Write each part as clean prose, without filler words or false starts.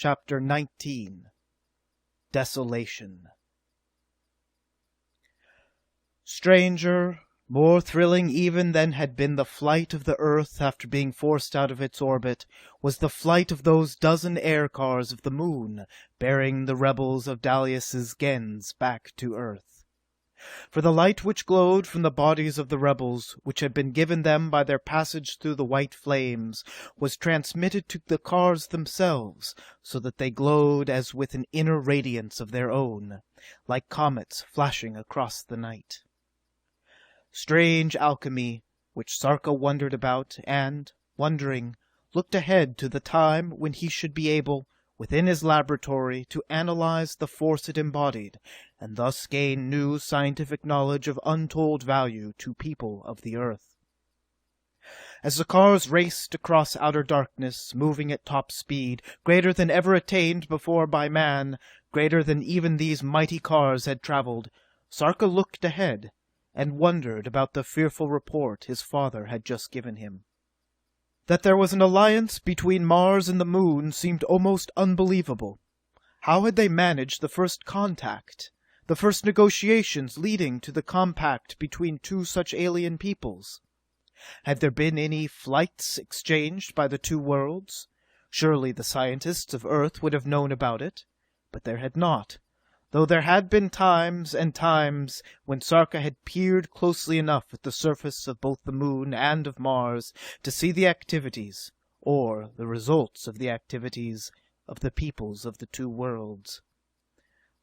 Chapter 19. Desolation. Stranger, more thrilling even than had been the flight of the Earth after being forced out of its orbit, was the flight of those dozen air cars of the moon, bearing the rebels of Daedalus' gens back to Earth. For the light which glowed from the bodies of the rebels, which had been given them by their passage through the white flames, was transmitted to the cars themselves, so that they glowed as with an inner radiance of their own, like comets flashing across the night. Strange alchemy, which Sarka wondered about, and, wondering, looked ahead to the time when he should be able, within his laboratory, to analyze the force it embodied, and thus gain new scientific knowledge of untold value to people of the Earth. As the cars raced across outer darkness, moving at top speed, greater than ever attained before by man, greater than even these mighty cars had traveled, Sarka looked ahead, and wondered about the fearful report his father had just given him. That there was an alliance between Mars and the Moon seemed almost unbelievable. How had they managed the first contact, the first negotiations leading to the compact between two such alien peoples? Had there been any flights exchanged by the two worlds? Surely the scientists of Earth would have known about it, but there had not, though there had been times and times when Sarka had peered closely enough at the surface of both the Moon and of Mars to see the activities, or the results of the activities, of the peoples of the two worlds.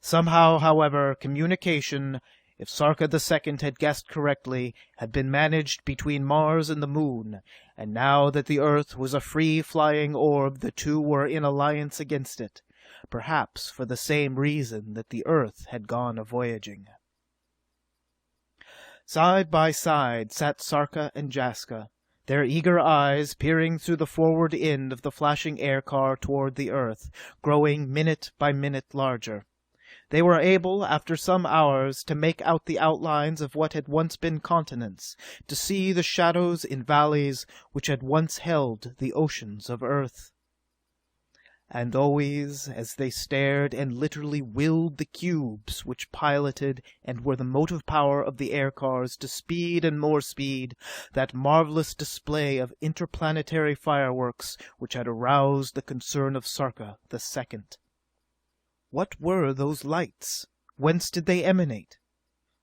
Somehow, however, communication, if Sarka II had guessed correctly, had been managed between Mars and the Moon, and now that the Earth was a free-flying orb, the two were in alliance against it. Perhaps for the same reason that the Earth had gone a-voyaging. Side by side sat Sarka and Jaska, their eager eyes peering through the forward end of the flashing air car toward the Earth, growing minute by minute larger. They were able, after some hours, to make out the outlines of what had once been continents, to see the shadows in valleys which had once held the oceans of Earth. And always, as they stared and literally willed the cubes which piloted and were the motive power of the air cars to speed and more speed, that marvelous display of interplanetary fireworks which had aroused the concern of Sarka II. What were those lights? Whence did they emanate?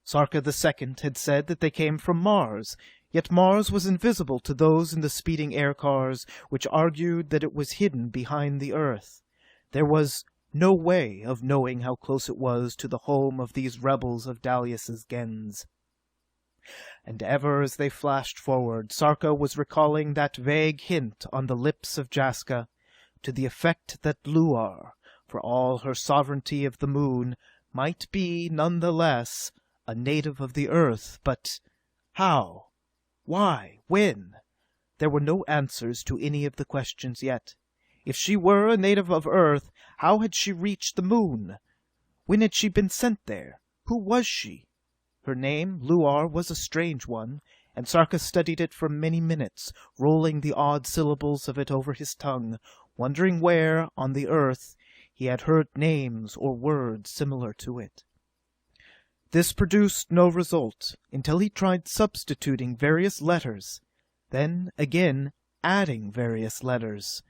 Sarka II had said that they came from Mars, yet Mars was invisible to those in the speeding air cars, which argued that it was hidden behind the Earth. There was no way of knowing how close it was to the home of these rebels of Daedalus' gens. And ever as they flashed forward, Sarka was recalling that vague hint on the lips of Jaska, to the effect that Luar, for all her sovereignty of the Moon, might be, none the less, a native of the Earth, but how? Why? When? There were no answers to any of the questions yet. If she were a native of Earth, how had she reached the Moon? When had she been sent there? Who was she? Her name, Luar, was a strange one, and Sarka studied it for many minutes, rolling the odd syllables of it over his tongue, wondering where, on the Earth, he had heard names or words similar to it. This produced no result until he tried substituting various letters, then again adding various letters.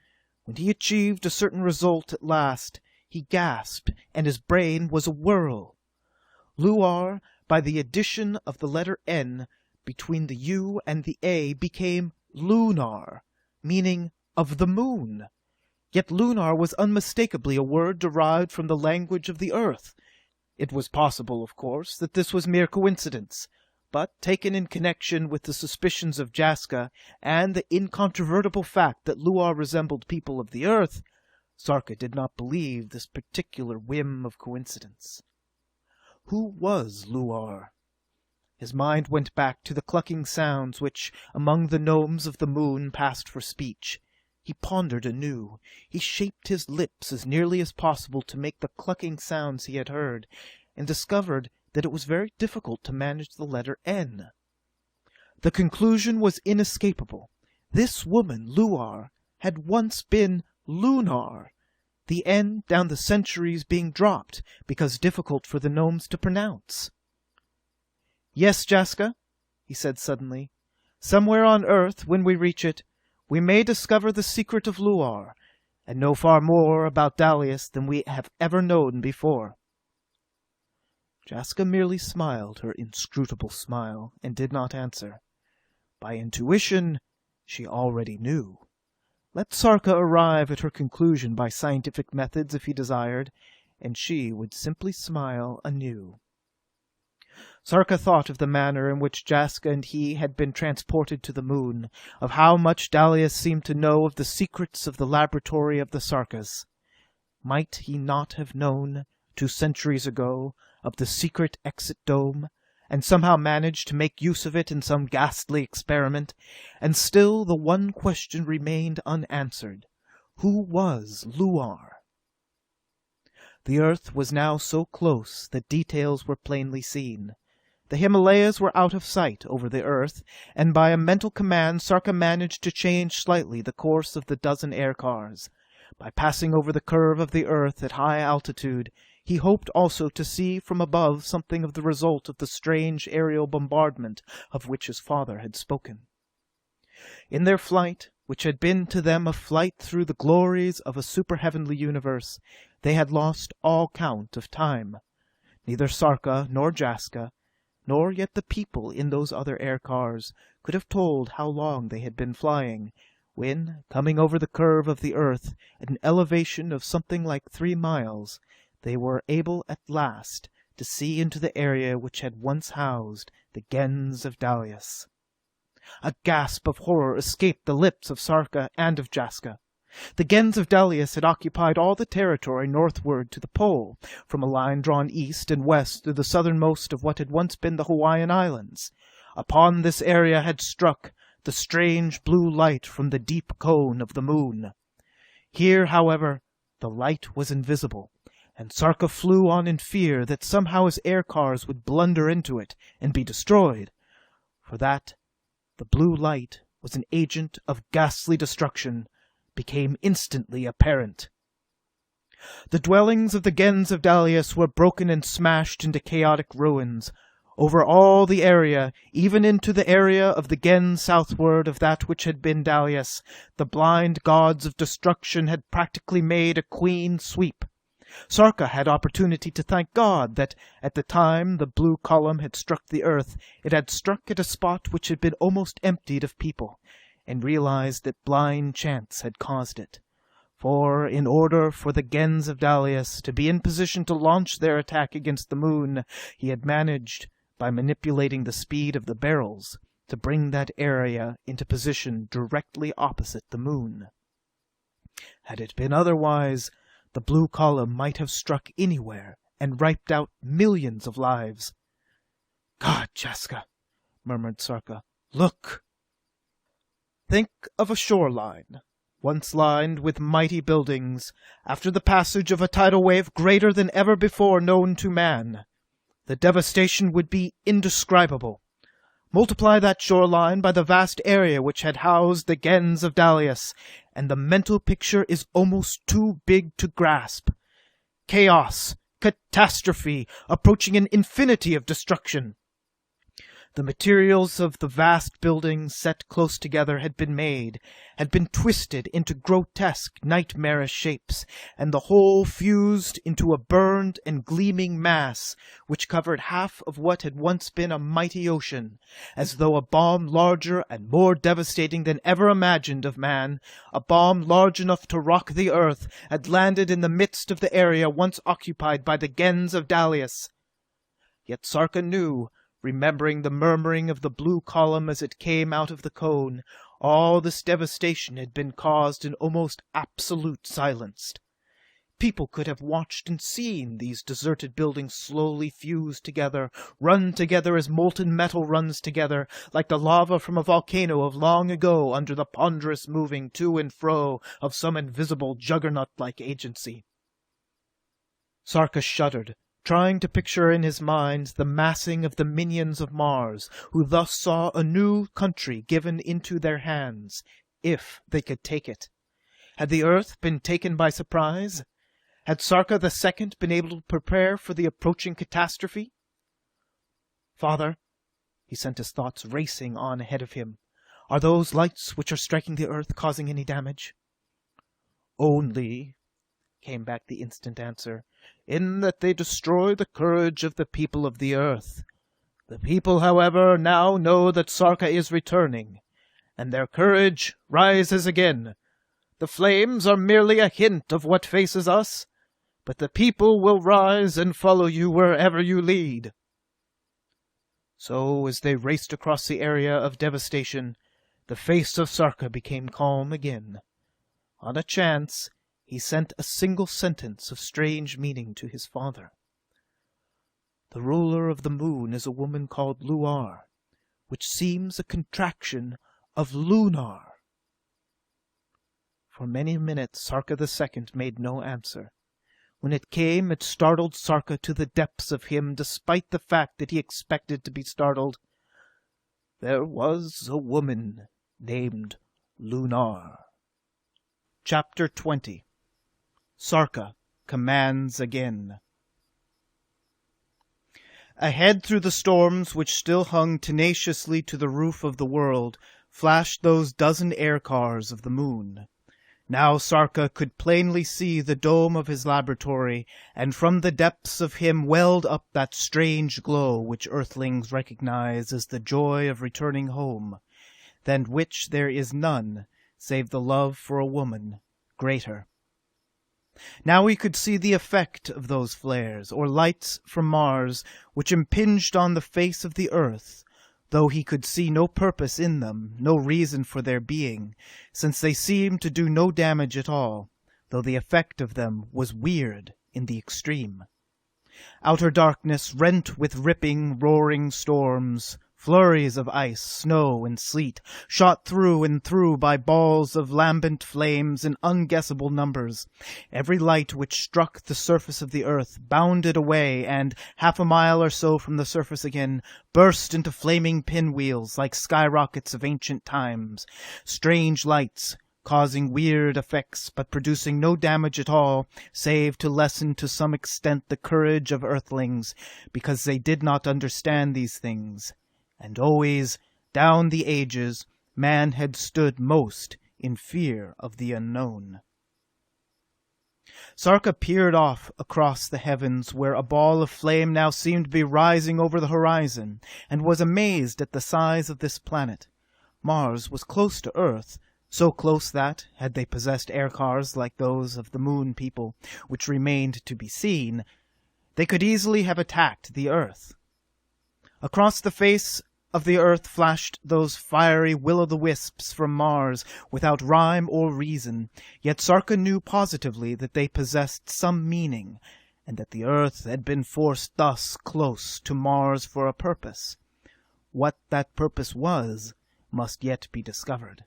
When he achieved a certain result at last, he gasped, and his brain was awhirl. Luar, by the addition of the letter N between the U and the A, became lunar, meaning of the moon. Yet lunar was unmistakably a word derived from the language of the Earth. It was possible, of course, that this was mere coincidence, but taken in connection with the suspicions of Jaska and the incontrovertible fact that Luar resembled people of the Earth, Sarka did not believe this particular whim of coincidence. Who was Luar? His mind went back to the clucking sounds which, among the gnomes of the Moon, passed for speech. He pondered anew. He shaped his lips as nearly as possible to make the clucking sounds he had heard, and discovered that it was very difficult to manage the letter N. The conclusion was inescapable. This woman, Luar, had once been lunar. the N down the centuries being dropped because difficult for the gnomes to pronounce. Yes, Jaska, he said suddenly. Somewhere on Earth, when we reach it, we may discover the secret of Luar, and know far more about Dalius than we have ever known before. Jaska merely smiled her inscrutable smile, and did not answer. By intuition, she already knew. Let Sarka arrive at her conclusion by scientific methods if he desired, and she would simply smile anew. Sarka thought of the manner in which Jaska and he had been transported to the moon, of how much Dalius seemed to know of the secrets of the laboratory of the Sarkas. Might he not have known, 2 centuries ago, of the secret exit dome, and somehow managed to make use of it in some ghastly experiment? And still the one question remained unanswered. Who was Luar? The Earth was now so close that details were plainly seen. The Himalayas were out of sight over the Earth, and by a mental command Sarka managed to change slightly the course of the dozen air cars. By passing over the curve of the Earth at high altitude, he hoped also to see from above something of the result of the strange aerial bombardment of which his father had spoken. In their flight, which had been to them a flight through the glories of a super-heavenly universe, they had lost all count of time. Neither Sarka nor Jaska, nor yet the people in those other air cars, could have told how long they had been flying, when, coming over the curve of the Earth at an elevation of something like 3 miles, they were able at last to see into the area which had once housed the Gens of Dalius. A gasp of horror escaped the lips of Sarka and of Jaska. The Gens of Dalius had occupied all the territory northward to the pole, from a line drawn east and west through the southernmost of what had once been the Hawaiian Islands. Upon this area had struck the strange blue light from the deep cone of the moon. Here, however, the light was invisible, and Sarka flew on in fear that somehow his air cars would blunder into it and be destroyed. For that the blue light was an agent of ghastly destruction became instantly apparent. The dwellings of the Gens of Dalius were broken and smashed into chaotic ruins. Over all the area, even into the area of the Gens southward of that which had been Dalius, the blind gods of destruction had practically made a clean sweep. Sarka had opportunity to thank God that, at the time the blue column had struck the earth, it had struck at a spot which had been almost emptied of people, and realized that blind chance had caused it. For, in order for the Gens of Dalius to be in position to launch their attack against the moon, he had managed, by manipulating the speed of the barrels, to bring that area into position directly opposite the moon. Had it been otherwise, the blue column might have struck anywhere and wiped out millions of lives. "God, Jaska," murmured Sarka. "Look!" Think of a shoreline, once lined with mighty buildings, after the passage of a tidal wave greater than ever before known to man. The devastation would be indescribable. Multiply that shoreline by the vast area which had housed the Gens of Dalius, and the mental picture is almost too big to grasp. Chaos, catastrophe, approaching an infinity of destruction. The materials of the vast buildings set close together had been twisted into grotesque, nightmarish shapes, and the whole fused into a burned and gleaming mass which covered half of what had once been a mighty ocean, as though a bomb larger and more devastating than ever imagined of man, a bomb large enough to rock the earth, had landed in the midst of the area once occupied by the Gens of Dalius. Yet Sarka knew, remembering the murmuring of the blue column as it came out of the cone, all this devastation had been caused in almost absolute silence. People could have watched and seen these deserted buildings slowly fuse together, run together as molten metal runs together, like the lava from a volcano of long ago under the ponderous moving to and fro of some invisible juggernaut-like agency. Sarka shuddered, trying to picture in his mind the massing of the minions of Mars, who thus saw a new country given into their hands, if they could take it. Had the Earth been taken by surprise? Had Sarka the Second been able to prepare for the approaching catastrophe? Father, he sent his thoughts racing on ahead of him, are those lights which are striking the earth causing any damage? Only, came back the instant answer, in that they destroy the courage of the people of the earth. The people, however, now know that Sarka is returning, and their courage rises again. The flames are merely a hint of what faces us, but the people will rise and follow you wherever you lead. So, as they raced across the area of devastation, the face of Sarka became calm again. On a chance, he sent a single sentence of strange meaning to his father. The ruler of the moon is a woman called Luar, which seems a contraction of lunar. For many minutes Sarka the Second made no answer. When it came, it startled Sarka to the depths of him, despite the fact that he expected to be startled. There was a woman named Lunar. Chapter 20. Sarka commands again. Ahead through the storms which still hung tenaciously to the roof of the world, flashed those dozen air cars of the moon. Now Sarka could plainly see the dome of his laboratory, and from the depths of him welled up that strange glow which earthlings recognize as the joy of returning home, than which there is none, save the love for a woman, greater. Now he could see the effect of those flares, or lights from Mars, which impinged on the face of the earth, though he could see no purpose in them, no reason for their being, since they seemed to do no damage at all, though the effect of them was weird in the extreme. Outer darkness rent with ripping, roaring storms, flurries of ice, snow, and sleet, shot through and through by balls of lambent flames in unguessable numbers. Every light which struck the surface of the earth bounded away, and, half a mile or so from the surface again, burst into flaming pinwheels like skyrockets of ancient times. Strange lights, causing weird effects, but producing no damage at all, save to lessen to some extent the courage of earthlings, because they did not understand these things. And always, down the ages, man had stood most in fear of the unknown. Sarka peered off across the heavens, where a ball of flame now seemed to be rising over the horizon, and was amazed at the size of this planet. Mars was close to Earth, so close that, had they possessed air cars like those of the moon people, which remained to be seen, they could easily have attacked the Earth. Across the face of the earth flashed those fiery will-o'-the-wisps from Mars, without rhyme or reason, yet Sarka knew positively that they possessed some meaning, and that the earth had been forced thus close to Mars for a purpose. What that purpose was must yet be discovered.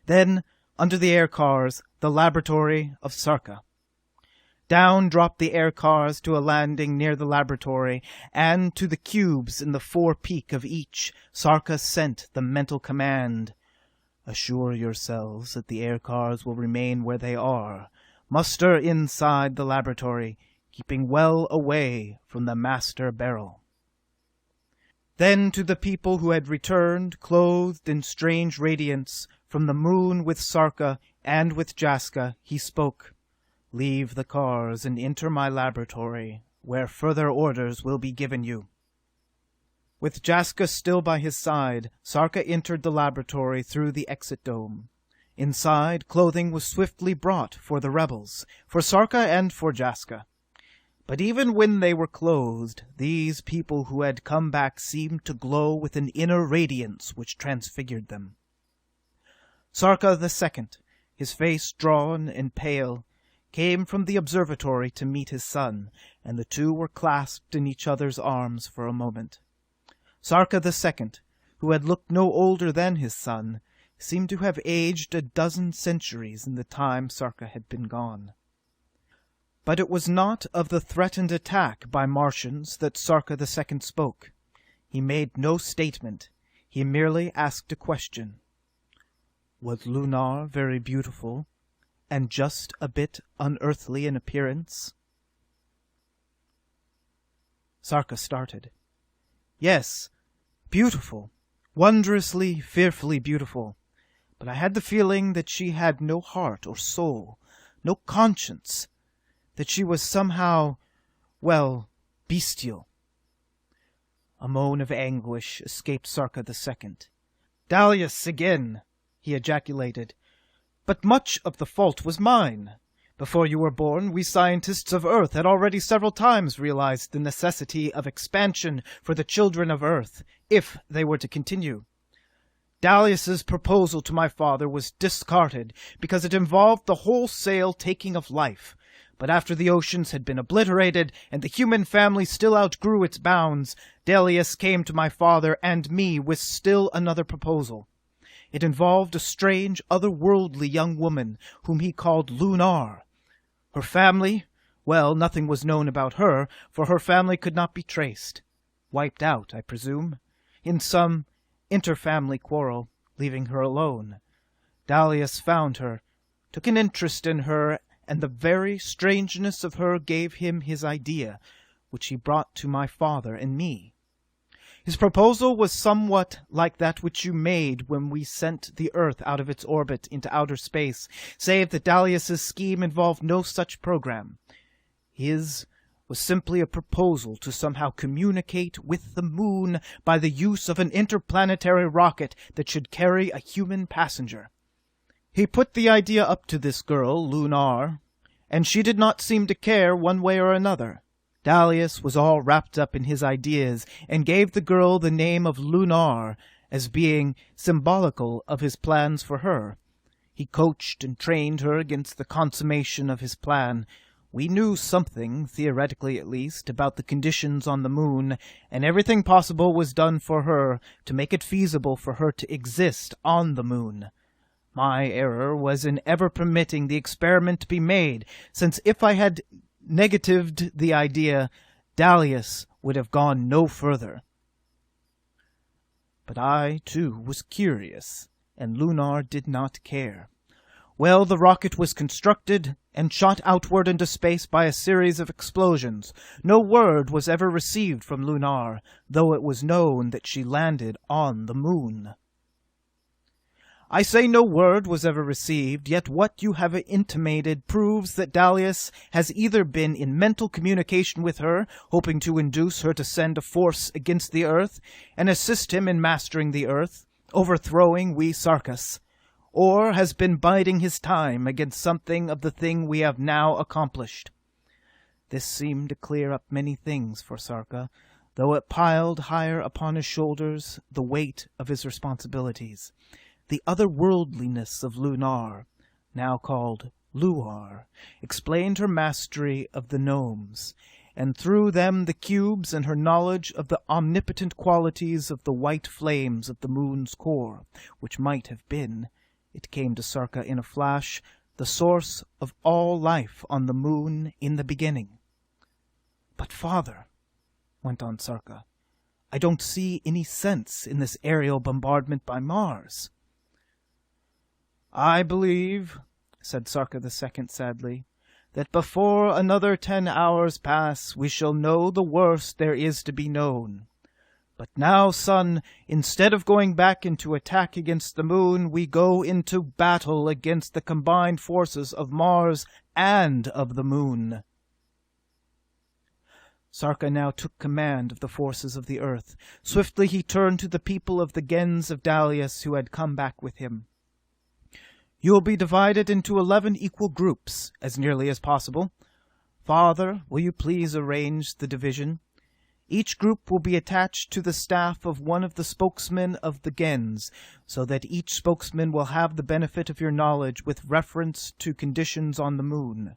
Then, under the air cars, the laboratory of Sarka. Down dropped the air cars to a landing near the laboratory, and to the cubes in the forepeak of each, Sarka sent the mental command. Assure yourselves that the air cars will remain where they are. Muster inside the laboratory, keeping well away from the master barrel. Then to the people who had returned, clothed in strange radiance, from the moon with Sarka and with Jaska, he spoke. Leave the cars and enter my laboratory, where further orders will be given you. With Jaska still by his side, Sarka entered the laboratory through the exit dome. Inside, clothing was swiftly brought for the rebels, for Sarka and for Jaska. But even when they were clothed, these people who had come back seemed to glow with an inner radiance which transfigured them. Sarka the Second, his face drawn and pale, came from the observatory to meet his son, and the two were clasped in each other's arms for a moment. Sarka the Second, who had looked no older than his son, seemed to have aged a dozen centuries in the time Sarka had been gone. But it was not of the threatened attack by Martians that Sarka the Second spoke. He made no statement. He merely asked a question. Was Lunar very beautiful? and just a bit unearthly in appearance? Sarka started. Yes, beautiful, wondrously, fearfully beautiful. But I had the feeling that she had no heart or soul, no conscience, that she was somehow, well, bestial. A moan of anguish escaped Sarka II. "Dalius again!" he ejaculated. "But much of the fault was mine. Before you were born, we scientists of Earth had already several times realized the necessity of expansion for the children of Earth, if they were to continue. Dalius's proposal to my father was discarded because it involved the wholesale taking of life. But after the oceans had been obliterated and the human family still outgrew its bounds, Dalius came to my father and me with still another proposal. It involved a strange, otherworldly young woman whom he called Lunar. Her family, well, nothing was known about her, for her family could not be traced. Wiped out, I presume, in some inter-family quarrel, leaving her alone. Dalius found her, took an interest in her, and the very strangeness of her gave him his idea, which he brought to my father and me. His proposal was somewhat like that which you made when we sent the Earth out of its orbit into outer space, save that Dalius's scheme involved no such program. His was simply a proposal to somehow communicate with the moon by the use of an interplanetary rocket that should carry a human passenger. He put the idea up to this girl, Lunar, and she did not seem to care one way or another. Dalius was all wrapped up in his ideas, and gave the girl the name of Lunar, as being symbolical of his plans for her. He coached and trained her against the consummation of his plan. We knew something, theoretically at least, about the conditions on the moon, and everything possible was done for her to make it feasible for her to exist on the moon. My error was in ever permitting the experiment to be made, since if I had negatived the idea, Dalius would have gone no further. But I, too, was curious, and Lunar did not care. Well, the rocket was constructed and shot outward into space by a series of explosions. No word was ever received from Lunar, though it was known that she landed on the moon. I say no word was ever received, yet what you have intimated proves that Dalius has either been in mental communication with her, hoping to induce her to send a force against the Earth, and assist him in mastering the Earth, overthrowing we Sarkas, or has been biding his time against something of the thing we have now accomplished. This seemed to clear up many things for Sarka, though it piled higher upon his shoulders the weight of his responsibilities. The otherworldliness of Lunar, now called Luar, explained her mastery of the gnomes, and through them the cubes, and her knowledge of the omnipotent qualities of the white flames of the moon's core, which might have been, it came to Sarka in a flash, the source of all life on the moon in the beginning. "But, Father," went on Sarka, "I don't see any sense in this aerial bombardment by Mars." "I believe," said Sarka II sadly, "that before another 10 hours pass, we shall know the worst there is to be known. But now, son, instead of going back into attack against the moon, we go into battle against the combined forces of Mars and of the moon." Sarka now took command of the forces of the Earth. Swiftly he turned to the people of the Gens of Dalius who had come back with him. "You will be divided into 11 equal groups, as nearly as possible. Father, will you please arrange the division? Each group will be attached to the staff of one of the spokesmen of the Gens, so that each spokesman will have the benefit of your knowledge with reference to conditions on the moon.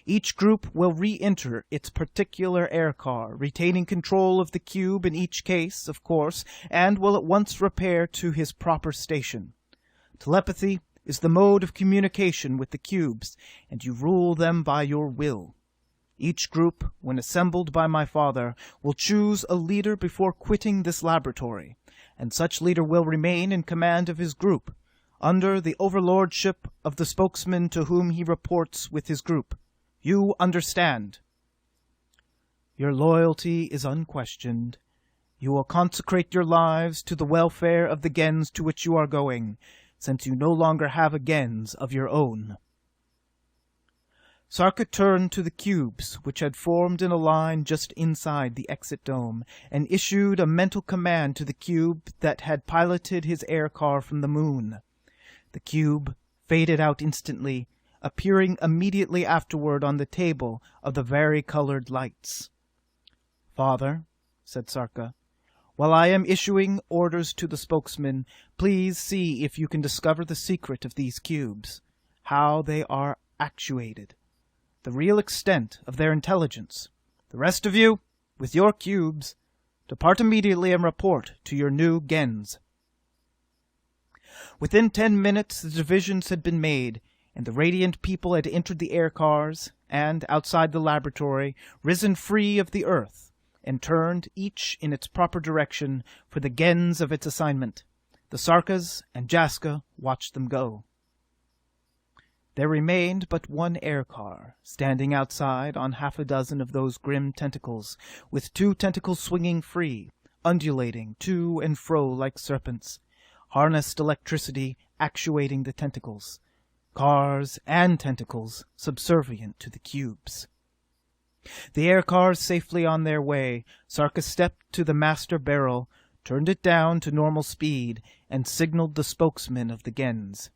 Each group will re-enter its particular air car, retaining control of the cube in each case, of course, and will at once repair to his proper station. Telepathy is the mode of communication with the cubes, and you rule them by your will. Each group, when assembled by my father, will choose a leader before quitting this laboratory, and such leader will remain in command of his group. under the overlordship of the spokesman to whom he reports with his group. You understand? Your loyalty is unquestioned. You will consecrate your lives to the welfare of the gens to which you are going, since you no longer have a gens of your own. Sarka turned to the cubes, which had formed in a line just inside the exit dome, and issued a mental command to the cube that had piloted his air car from the moon. The cube faded out instantly, appearing immediately afterward on the table of the vari-colored lights. "Father," said Sarka, "while I am issuing orders to the spokesman, please see if you can discover the secret of these cubes, how they are actuated, the real extent of their intelligence. The rest of you, with your cubes, depart immediately and report to your new gens." Within 10 minutes the divisions had been made, and the radiant people had entered the air cars, and, outside the laboratory, risen free of the earth, and turned, each in its proper direction, for the gens of its assignment. The Sarkas and Jaska watched them go. There remained but one air car, standing outside on half a dozen of those grim tentacles, with 2 tentacles swinging free, undulating to and fro like serpents, harnessed electricity actuating the tentacles, cars and tentacles subservient to the cubes. The air cars safely on their way, Sarka stepped to the master barrel, turned it down to normal speed, and signaled the spokesman of the gens.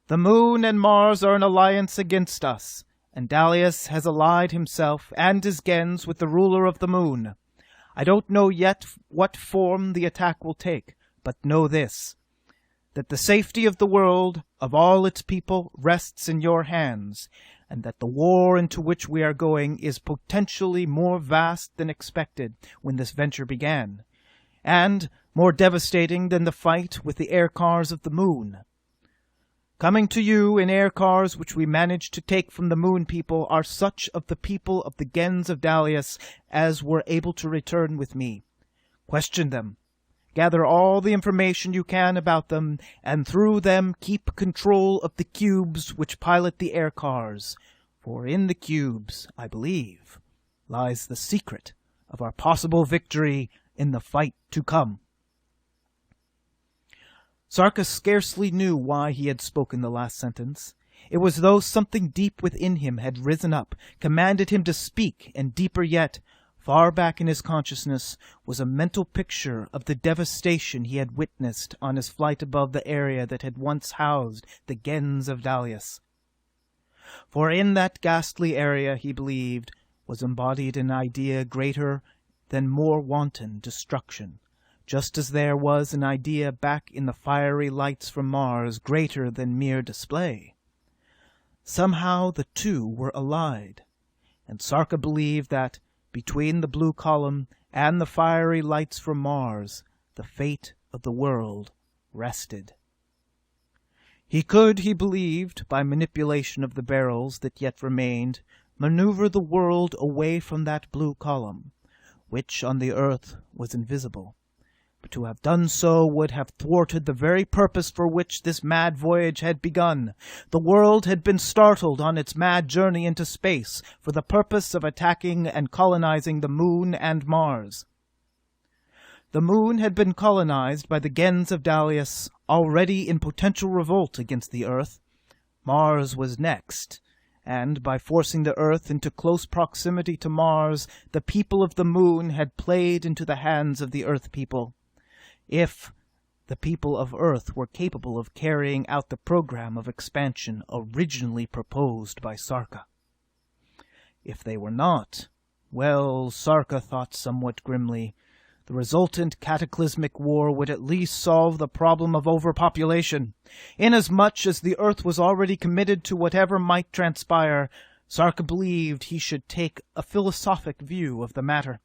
"The Moon and Mars are in alliance against us, and Dalius has allied himself and his gens with the ruler of the Moon. I don't know yet what form the attack will take, but know this, that the safety of the world, of all its people, rests in your hands, and that the war into which we are going is potentially more vast than expected when this venture began, and more devastating than the fight with the air cars of the Moon. Coming to you in air cars which we managed to take from the Moon people are such of the people of the gens of Dalius as were able to return with me. Question them. Gather all the information you can about them, and through them keep control of the cubes which pilot the air cars, for in the cubes, I believe, lies the secret of our possible victory in the fight to come." Sarka scarcely knew why he had spoken the last sentence. It was as though something deep within him had risen up, commanded him to speak, and deeper yet, far back in his consciousness, was a mental picture of the devastation he had witnessed on his flight above the area that had once housed the gens of Dalius. For in that ghastly area, he believed, was embodied an idea greater than more wanton destruction, just as there was an idea back in the fiery lights from Mars greater than mere display. Somehow the two were allied, and Sarka believed that, between the blue column and the fiery lights from Mars, the fate of the world rested. He could, he believed, by manipulation of the barrels that yet remained, maneuver the world away from that blue column, which on the earth was invisible. But to have done so would have thwarted the very purpose for which this mad voyage had begun. The world had been startled on its mad journey into space for the purpose of attacking and colonizing the Moon and Mars. The Moon had been colonized by the gens of Dalius, already in potential revolt against the Earth. Mars was next, and by forcing the Earth into close proximity to Mars, the people of the Moon had played into the hands of the Earth people. If the people of Earth were capable of carrying out the program of expansion originally proposed by Sarka. If they were not, well, Sarka thought somewhat grimly, the resultant cataclysmic war would at least solve the problem of overpopulation. Inasmuch as the Earth was already committed to whatever might transpire, Sarka believed he should take a philosophic view of the matter.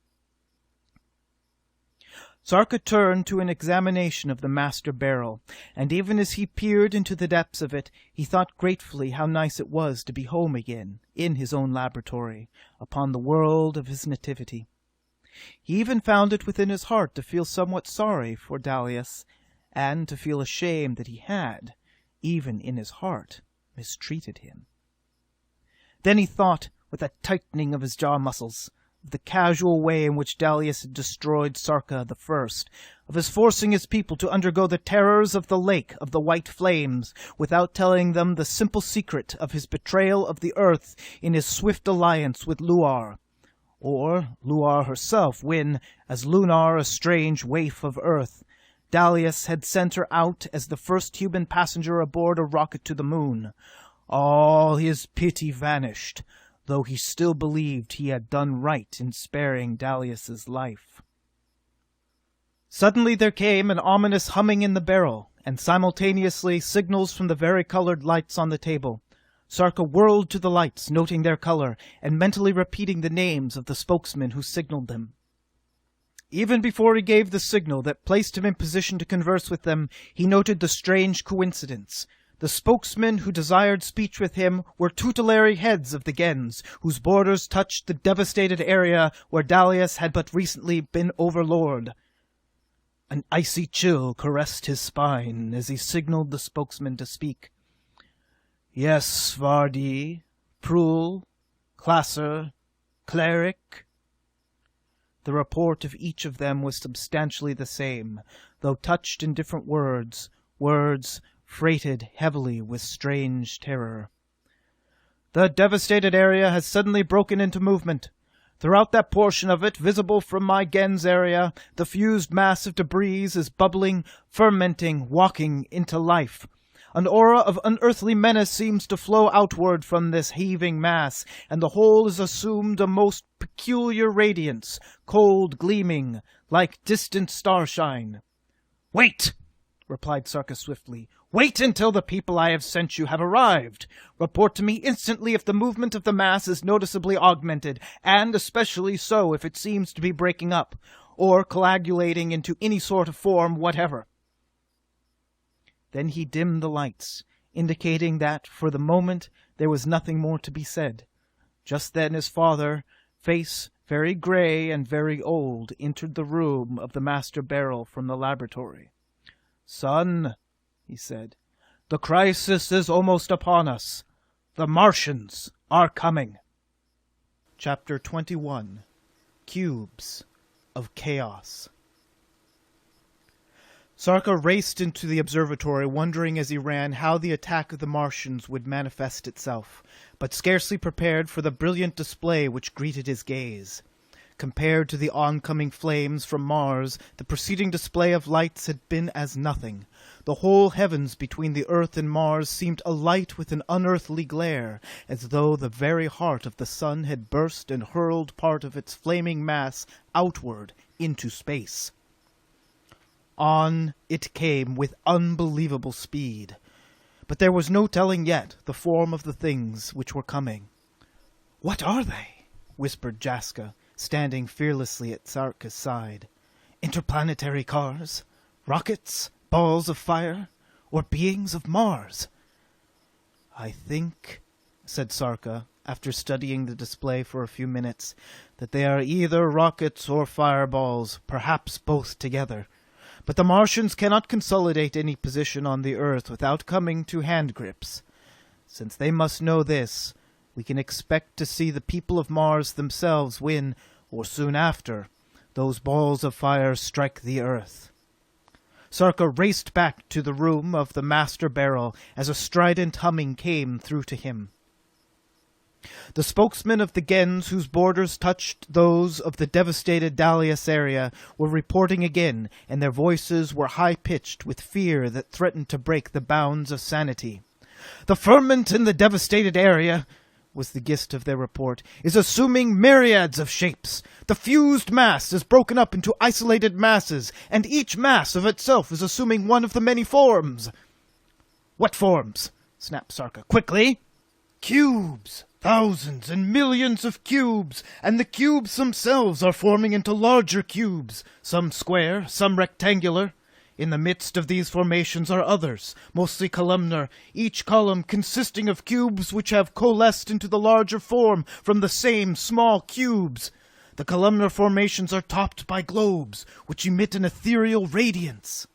Sarka turned to an examination of the master barrel, and even as he peered into the depths of it, he thought gratefully how nice it was to be home again, in his own laboratory, upon the world of his nativity. He even found it within his heart to feel somewhat sorry for Dalius, and to feel ashamed that he had, even in his heart, mistreated him. Then he thought, with a tightening of his jaw muscles, of the casual way in which Dalius had destroyed Sarka the First, of his forcing his people to undergo the terrors of the lake of the white flames, without telling them the simple secret of his betrayal of the earth in his swift alliance with Luar, or Luar herself, when, as Lunar, a strange waif of earth, Dalius had sent her out as the first human passenger aboard a rocket to the moon. All his pity vanished, though he still believed he had done right in sparing Dalius's life. Suddenly there came an ominous humming in the barrel, and simultaneously signals from the vari-colored lights on the table. Sarka whirled to the lights, noting their color, and mentally repeating the names of the spokesmen who signaled them. Even before he gave the signal that placed him in position to converse with them, he noted the strange coincidence. The spokesmen who desired speech with him were tutelary heads of the Gens, whose borders touched the devastated area where Dalius had but recently been overlord. An icy chill caressed his spine as he signaled the spokesman to speak. Yes, Vardi, Prul, Classer, Cleric. The report of each of them was substantially the same, though touched in different words freighted heavily with strange terror. The devastated area has suddenly broken into movement. Throughout that portion of it, visible from my Gens area, the fused mass of debris is bubbling, fermenting, walking into life. An aura of unearthly menace seems to flow outward from this heaving mass, and the whole is assumed a most peculiar radiance, cold, gleaming, like distant starshine. "Wait!" replied Sarka swiftly. "Wait until the people I have sent you have arrived. Report to me instantly if the movement of the mass is noticeably augmented, and especially so if it seems to be breaking up, or coagulating into any sort of form whatever." Then he dimmed the lights, indicating that, for the moment, there was nothing more to be said. Just then his father, face very gray and very old, entered the room of the master barrel from the laboratory. "Son," he said, "the crisis is almost upon us. The Martians are coming." Chapter 21. Cubes of Chaos. Sarka raced into the observatory, wondering as he ran how the attack of the Martians would manifest itself, but scarcely prepared for the brilliant display which greeted his gaze. Compared to the oncoming flames from Mars, the preceding display of lights had been as nothing. The whole heavens between the Earth and Mars seemed alight with an unearthly glare, as though the very heart of the sun had burst and hurled part of its flaming mass outward into space. On it came with unbelievable speed, but there was no telling yet the form of the things which were coming. "What are they?" whispered Jaska, standing fearlessly at Sarka's side. "Interplanetary cars? Rockets? Balls of fire? Or beings of Mars?" "I think," said Sarka, after studying the display for a few minutes, "that they are either rockets or fireballs, perhaps both together. But the Martians cannot consolidate any position on the Earth without coming to hand grips. Since they must know this, we can expect to see the people of Mars themselves when, or soon after, those balls of fire strike the Earth." Sarka raced back to the room of the master barrel as a strident humming came through to him. The spokesmen of the Gens, whose borders touched those of the devastated Dalius area, were reporting again, and their voices were high-pitched with fear that threatened to break the bounds of sanity. "The ferment in the devastated area," was the gist of their report, "is assuming myriads of shapes. The fused mass is broken up into isolated masses, and each mass of itself is assuming one of the many forms." "What forms?" snapped Sarka. "Quickly!" "Cubes! Thousands and millions of cubes, and the cubes themselves are forming into larger cubes, some square, some rectangular. In the midst of these formations are others, mostly columnar, each column consisting of cubes which have coalesced into the larger form from the same small cubes. The columnar formations are topped by globes, which emit an ethereal radiance."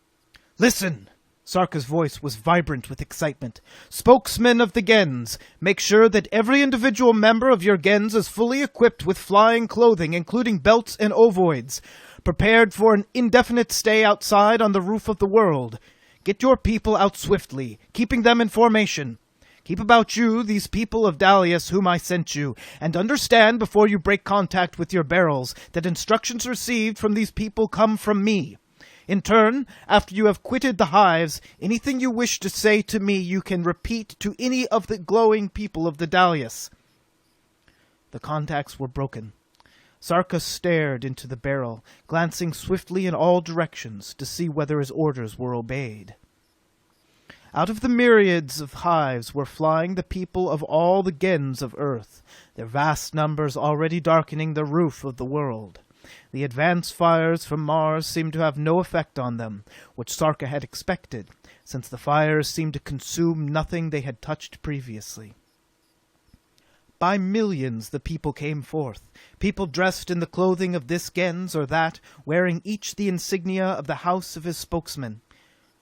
Listen! Sarka's voice was vibrant with excitement. Spokesmen of the Gens, make sure that every individual member of your Gens is fully equipped with flying clothing, including belts and ovoids, prepared for an indefinite stay outside on the roof of the world. Get your people out swiftly, keeping them in formation. Keep about you these people of Dalius whom I sent you, and understand before you break contact with your barrels that instructions received from these people come from me. In turn, after you have quitted the hives, anything you wish to say to me you can repeat to any of the glowing people of the Dalius. The contacts were broken. Sarka stared into the barrel, glancing swiftly in all directions to see whether his orders were obeyed. Out of the myriads of hives were flying the people of all the Gens of Earth, their vast numbers already darkening the roof of the world. The advance fires from Mars seemed to have no effect on them, which Sarka had expected, since the fires seemed to consume nothing they had touched previously. By millions the people came forth, people dressed in the clothing of this Gens or that, wearing each the insignia of the house of his spokesman.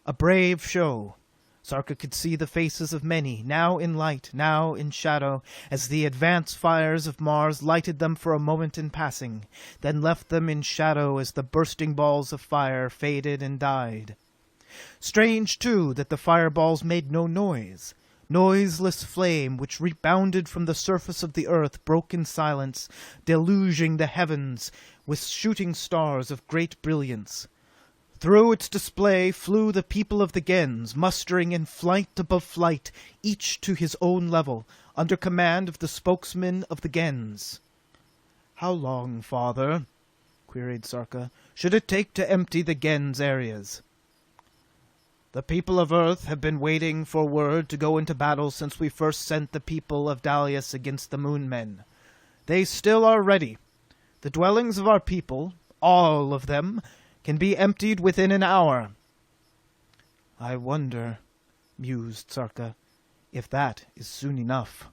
A brave show. Sarka could see the faces of many, now in light, now in shadow, as the advance fires of Mars lighted them for a moment in passing, then left them in shadow as the bursting balls of fire faded and died. Strange, too, that the fireballs made no noise. Noiseless flame which rebounded from the surface of the earth broke in silence, deluging the heavens with shooting stars of great brilliance. Through its display flew the people of the Gens, mustering in flight above flight, each to his own level, under command of the spokesman of the Gens. "How long, father," queried Sarka, "should it take to empty the Gens areas?" "The people of Earth have been waiting for word to go into battle since we first sent the people of Dalius against the Moon Men. They still are ready. The dwellings of our people, all of them, can be emptied within an hour." "I wonder," mused Sarka, "if that is soon enough."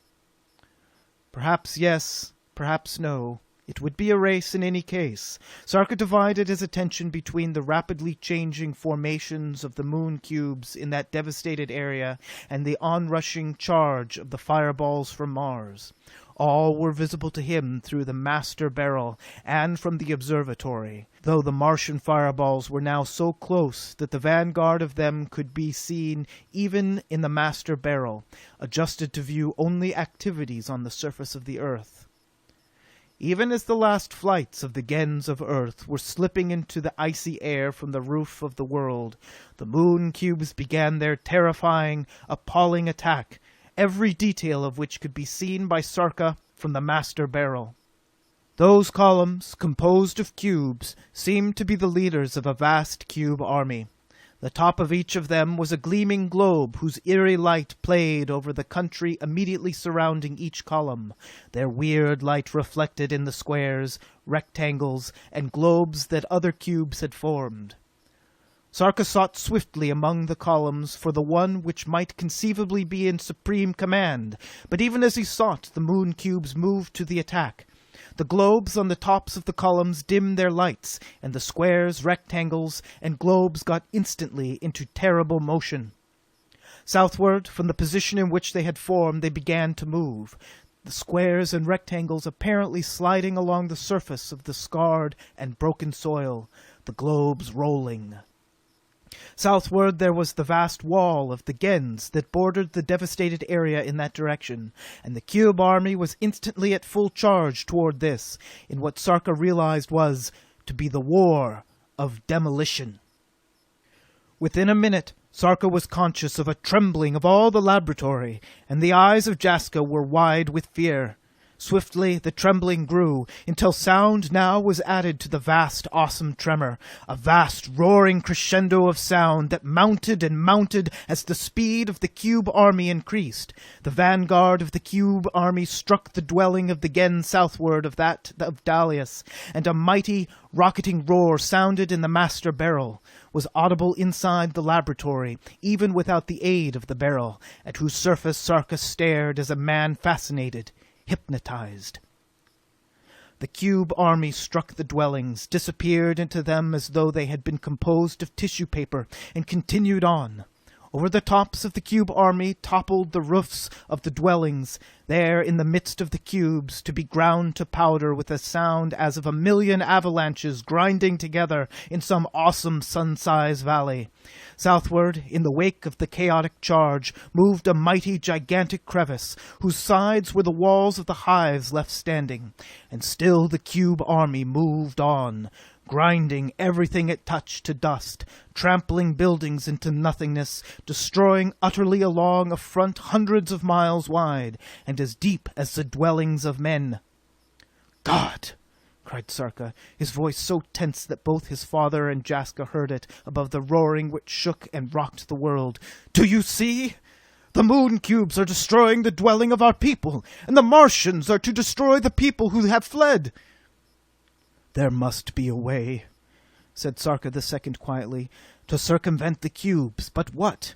Perhaps yes, perhaps no. It would be a race in any case. Sarka divided his attention between the rapidly changing formations of the moon cubes in that devastated area and the onrushing charge of the fireballs from Mars. All were visible to him through the master barrel and from the observatory, though the Martian fireballs were now so close that the vanguard of them could be seen even in the master barrel, adjusted to view only activities on the surface of the earth. Even as the last flights of the Gens of Earth were slipping into the icy air from the roof of the world, the moon cubes began their terrifying, appalling attack, every detail of which could be seen by Sarka from the master barrel. Those columns, composed of cubes, seemed to be the leaders of a vast cube army. The top of each of them was a gleaming globe whose eerie light played over the country immediately surrounding each column, their weird light reflected in the squares, rectangles, and globes that other cubes had formed. Sarka sought swiftly among the columns for the one which might conceivably be in supreme command, but even as he sought, the moon cubes moved to the attack. The globes on the tops of the columns dimmed their lights, and the squares, rectangles, and globes got instantly into terrible motion. Southward, from the position in which they had formed, they began to move, the squares and rectangles apparently sliding along the surface of the scarred and broken soil, the globes rolling. Southward there was the vast wall of the Gens that bordered the devastated area in that direction, and the cube army was instantly at full charge toward this, in what Sarka realized was to be the war of demolition. Within a minute, Sarka was conscious of a trembling of all the laboratory, and the eyes of Jaska were wide with fear. Swiftly the trembling grew, until sound now was added to the vast, awesome tremor, a vast, roaring crescendo of sound that mounted and mounted as the speed of the cube army increased. The vanguard of the cube army struck the dwelling of the Gens southward of that of Dalius, and a mighty, rocketing roar sounded in the master barrel, was audible inside the laboratory, even without the aid of the barrel, at whose surface Sarka stared as a man fascinated, hypnotized. The cube army struck the dwellings, disappeared into them as though they had been composed of tissue paper, and continued on. Over the tops of the cube army toppled the roofs of the dwellings, there in the midst of the cubes, to be ground to powder with a sound as of 1,000,000 avalanches grinding together in some awesome sun-size valley. Southward, in the wake of the chaotic charge, moved a mighty gigantic crevice, whose sides were the walls of the hives left standing. And still the cube army moved on, grinding everything it touched to dust, trampling buildings into nothingness, destroying utterly along a front hundreds of miles wide, and as deep as the dwellings of men. "God!" cried Sarka, his voice so tense that both his father and Jaska heard it above the roaring which shook and rocked the world. "Do you see? The moon cubes are destroying the dwelling of our people, and the Martians are to destroy the people who have fled." "There must be a way," said Sarka the Second quietly, "to circumvent the cubes. But what?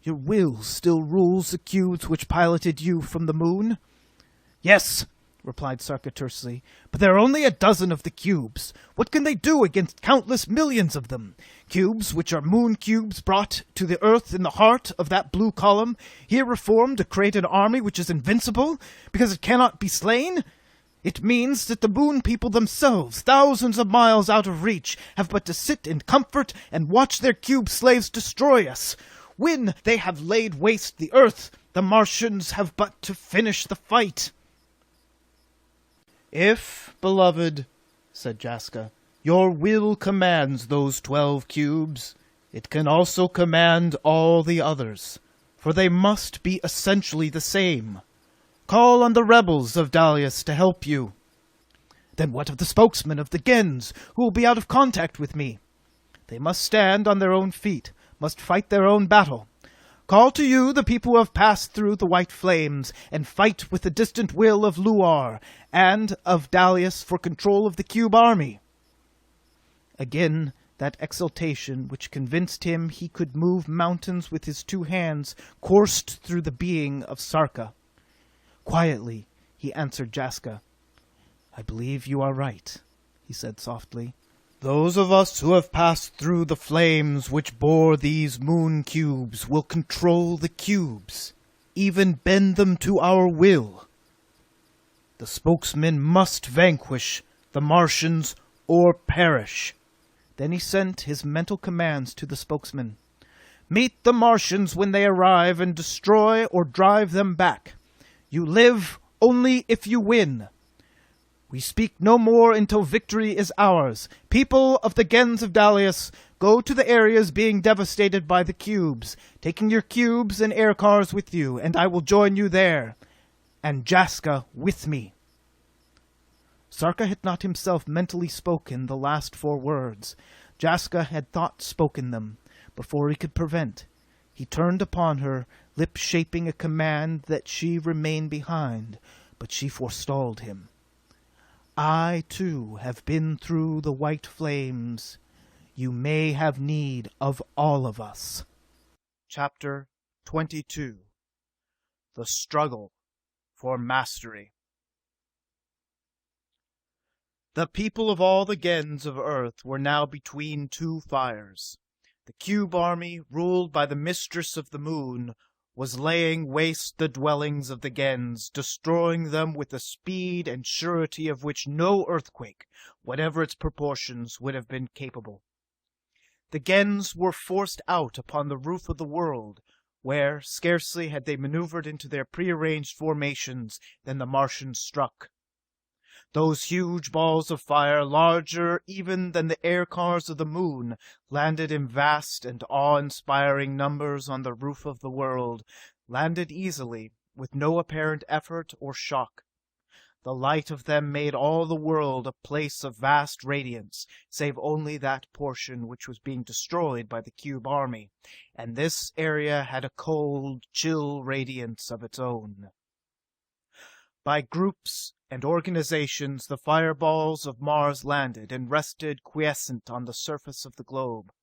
Your will still rules the cubes which piloted you from the moon?" "Yes," replied Sarka tersely, "but there are only a dozen of the cubes. What can they do against countless millions of them? Cubes which are moon cubes brought to the earth in the heart of that blue column, here reformed to create an army which is invincible, because it cannot be slain? It means that the moon people themselves, thousands of miles out of reach, have but to sit in comfort and watch their cube slaves destroy us. When they have laid waste the earth, the Martians have but to finish the fight." "If, beloved," said Jaska, "your will commands those 12 cubes, it can also command all the others, for they must be essentially the same. Call on the rebels of Dalius to help you." "Then what of the spokesmen of the Gens, who will be out of contact with me?" "They must stand on their own feet, must fight their own battle. Call to you the people who have passed through the white flames, and fight with the distant will of Luar, and of Dalius for control of the cube army." Again that exultation which convinced him he could move mountains with his 2 hands coursed through the being of Sarka. Quietly, he answered Jaska. "I believe you are right," he said softly. "Those of us who have passed through the flames which bore these moon cubes will control the cubes, even bend them to our will. The spokesmen must vanquish the Martians or perish." Then he sent his mental commands to the spokesmen. "Meet the Martians when they arrive and destroy or drive them back. You live only if you win. We speak no more until victory is ours. People of the Gens of Dalius, go to the areas being devastated by the cubes, taking your cubes and air cars with you, and I will join you there. And Jaska with me." Sarka had not himself mentally spoken the last 4 words. Jaska had thought spoken them, before he could prevent. He turned upon her, lips shaping a command that she remain behind, but she forestalled him. "I, too, have been through the white flames. You may have need of all of us." Chapter 22. The Struggle for Mastery. The people of all the Gens of Earth were now between 2 fires. The cube army, ruled by the mistress of the moon, was laying waste the dwellings of the Gens, destroying them with a speed and surety of which no earthquake, whatever its proportions, would have been capable. The Gens were forced out upon the roof of the world, where, scarcely had they maneuvered into their prearranged formations, than the Martians struck. Those huge balls of fire, larger even than the air cars of the moon, landed in vast and awe-inspiring numbers on the roof of the world, landed easily, with no apparent effort or shock. The light of them made all the world a place of vast radiance, save only that portion which was being destroyed by the cube army, and this area had a cold, chill radiance of its own. By groups and organizations the fireballs of Mars landed and rested quiescent on the surface of the globe.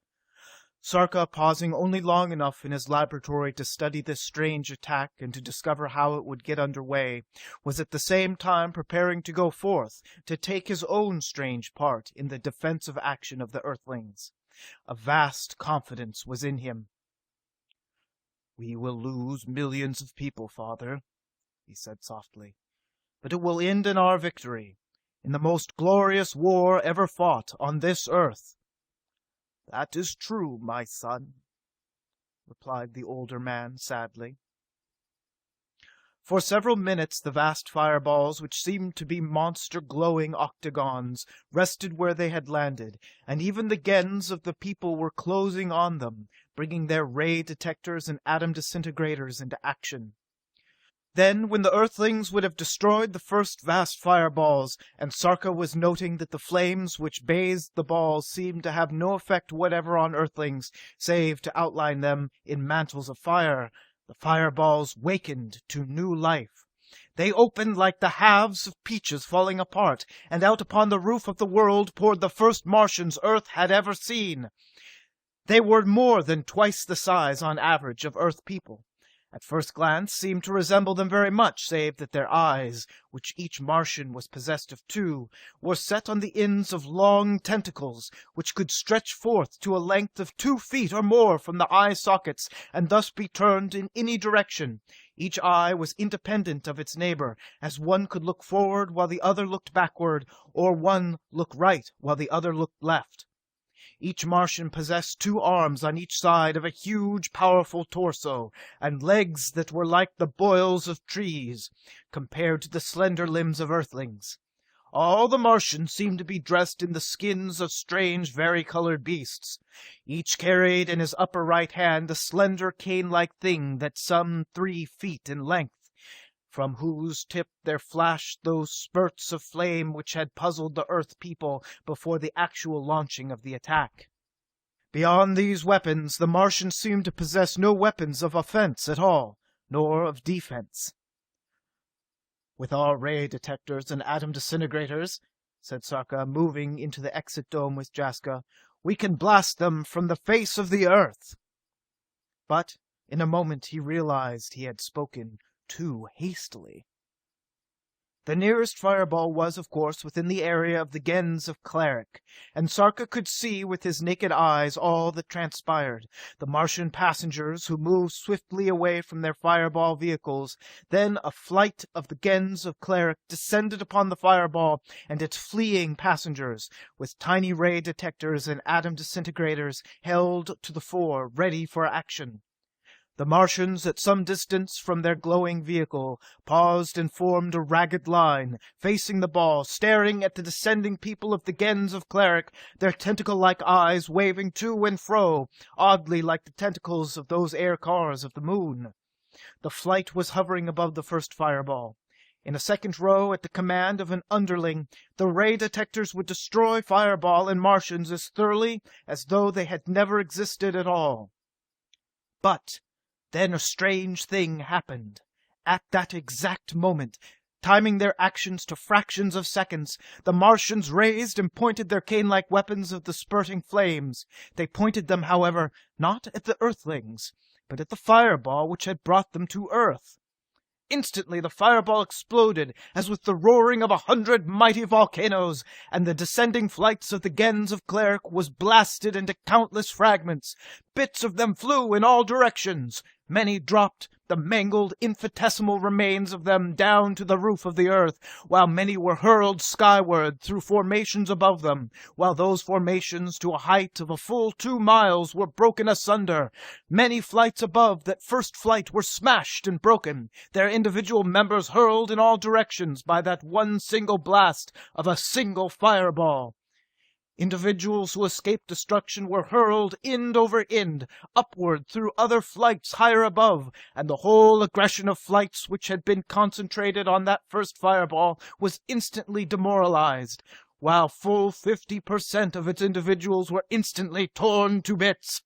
Sarka, pausing only long enough in his laboratory to study this strange attack and to discover how it would get underway, was at the same time preparing to go forth to take his own strange part in the defensive action of the Earthlings. A vast confidence was in him. "We will lose millions of people, Father," he said softly, "but it will end in our victory, in the most glorious war ever fought on this earth." "That is true, my son," replied the older man sadly. For several minutes the vast fireballs, which seemed to be monster glowing octagons, rested where they had landed, and even the gens of the people were closing on them, bringing their ray detectors and atom disintegrators into action. Then, when the Earthlings would have destroyed the first vast fireballs, and Sarka was noting that the flames which bathed the balls seemed to have no effect whatever on Earthlings, save to outline them in mantles of fire, the fireballs wakened to new life. They opened like the halves of peaches falling apart, and out upon the roof of the world poured the first Martians Earth had ever seen. They were more than twice the size, on average, of Earth people. At first glance seemed to resemble them very much, save that their eyes, which each Martian was possessed of two, were set on the ends of long tentacles, which could stretch forth to a length of 2 feet or more from the eye sockets, and thus be turned in any direction. Each eye was independent of its neighbor, as one could look forward while the other looked backward, or one look right while the other looked left. Each Martian possessed 2 arms on each side of a huge, powerful torso, and legs that were like the boils of trees, compared to the slender limbs of Earthlings. All the Martians seemed to be dressed in the skins of strange, varicolored beasts. Each carried in his upper right hand a slender cane-like thing that's some 3 feet in length, from whose tip there flashed those spurts of flame which had puzzled the Earth people before the actual launching of the attack. Beyond these weapons, the Martians seemed to possess no weapons of offense at all, nor of defense. "With our ray detectors and atom disintegrators," said Sarka, moving into the exit dome with Jaska, "we can blast them from the face of the Earth." But in a moment he realized he had spoken too hastily. The nearest fireball was, of course, within the area of the gens of Cleric, and Sarka could see with his naked eyes all that transpired. The Martian passengers, who moved swiftly away from their fireball vehicles. Then a flight of the gens of Cleric descended upon the fireball and its fleeing passengers, with tiny ray detectors and atom disintegrators held to the fore, ready for action. The Martians, at some distance from their glowing vehicle, paused and formed a ragged line, facing the ball, staring at the descending people of the gens of Cleric, their tentacle-like eyes waving to and fro, oddly like the tentacles of those air cars of the moon. The flight was hovering above the first fireball. In a second row, at the command of an underling, the ray detectors would destroy fireball and Martians as thoroughly as though they had never existed at all. But then a strange thing happened. At that exact moment, timing their actions to fractions of seconds, the Martians raised and pointed their cane-like weapons of the spurting flames. They pointed them, however, not at the Earthlings, but at the fireball which had brought them to Earth. Instantly the fireball exploded, as with the roaring of 100 mighty volcanoes, and the descending flights of the gens of Cleric was blasted into countless fragments. Bits of them flew in all directions. Many dropped, the mangled, infinitesimal remains of them, down to the roof of the Earth, while many were hurled skyward through formations above them, while those formations, to a height of a full 2 miles, were broken asunder. Many flights above that first flight were smashed and broken, their individual members hurled in all directions by that one single blast of a single fireball. Individuals who escaped destruction were hurled end over end, upward through other flights higher above, and the whole aggression of flights which had been concentrated on that first fireball was instantly demoralized, while full 50% of its individuals were instantly torn to bits.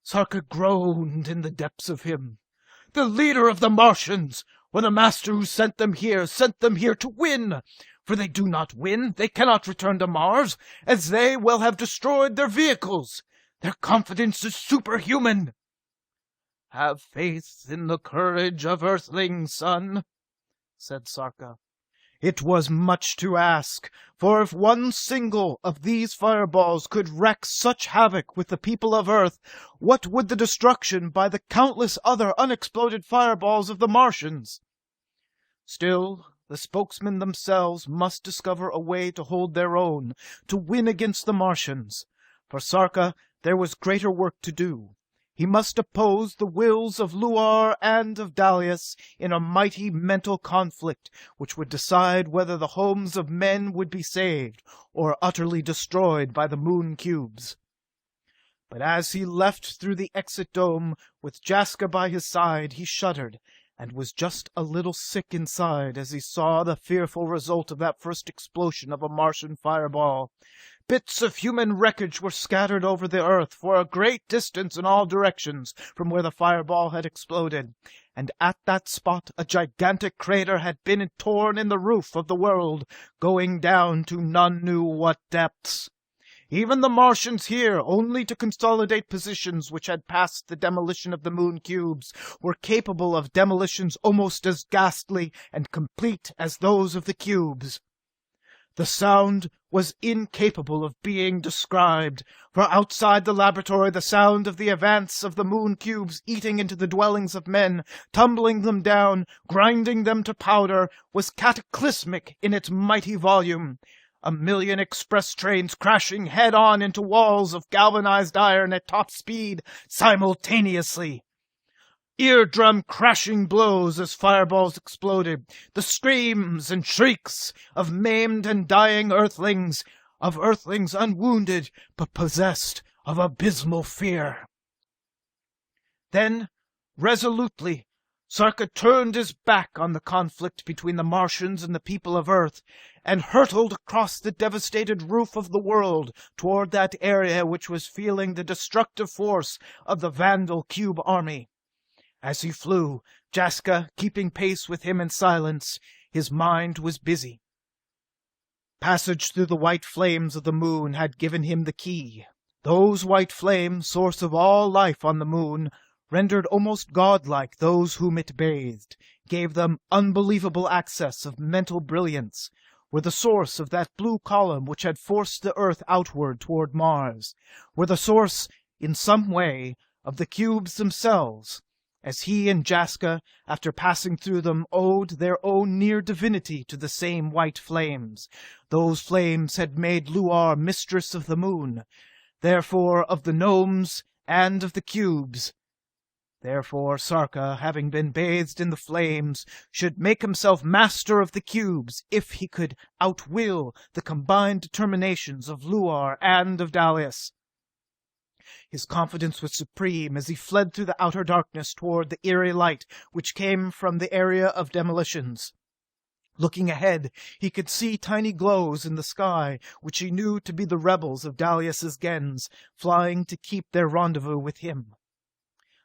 Sarka groaned in the depths of him. The leader of the Martians, or the master who sent them here to win. For they do not win, they cannot return to Mars, as they will have destroyed their vehicles. Their confidence is superhuman. Have faith in the courage of Earthlings, son, said Sarka. It was much to ask, for if one single of these fireballs could wreak such havoc with the people of Earth, what would the destruction by the countless other unexploded fireballs of the Martians? Still, the spokesmen themselves must discover a way to hold their own, to win against the Martians. For Sarka, there was greater work to do. He must oppose the wills of Luar and of Dalius in a mighty mental conflict which would decide whether the homes of men would be saved or utterly destroyed by the moon cubes. But as he left through the exit dome with Jaska by his side, he shuddered, and was just a little sick inside as he saw the fearful result of that first explosion of a Martian fireball. Bits of human wreckage were scattered over the earth for a great distance in all directions from where the fireball had exploded, and at that spot a gigantic crater had been torn in the roof of the world, going down to none knew what depths. Even the Martians here, only to consolidate positions which had passed the demolition of the moon cubes, were capable of demolitions almost as ghastly and complete as those of the cubes. The sound was incapable of being described, for outside the laboratory the sound of the advance of the moon cubes eating into the dwellings of men, tumbling them down, grinding them to powder, was cataclysmic in its mighty volume. 1,000,000 express trains crashing head-on into walls of galvanized iron at top speed simultaneously. Eardrum crashing blows as fireballs exploded, the screams and shrieks of maimed and dying Earthlings, of Earthlings unwounded but possessed of abysmal fear. Then, resolutely, Sarka turned his back on the conflict between the Martians and the people of Earth, and hurtled across the devastated roof of the world toward that area which was feeling the destructive force of the Vandal Cube army. As he flew, Jaska keeping pace with him in silence, his mind was busy. Passage through the white flames of the moon had given him the key. Those white flames, source of all life on the moon, rendered almost godlike those whom it bathed, gave them unbelievable access of mental brilliance, were the source of that blue column which had forced the Earth outward toward Mars, were the source, in some way, of the cubes themselves, as he and Jaska, after passing through them, owed their own near divinity to the same white flames. Those flames had made Luar mistress of the moon, therefore of the gnomes and of the cubes. Therefore Sarka, having been bathed in the flames, should make himself master of the cubes if he could outwill the combined determinations of Luar and of Dalius. His confidence was supreme as he fled through the outer darkness toward the eerie light which came from the area of demolitions. Looking ahead, he could see tiny glows in the sky, which he knew to be the rebels of Dalius's Gens, flying to keep their rendezvous with him.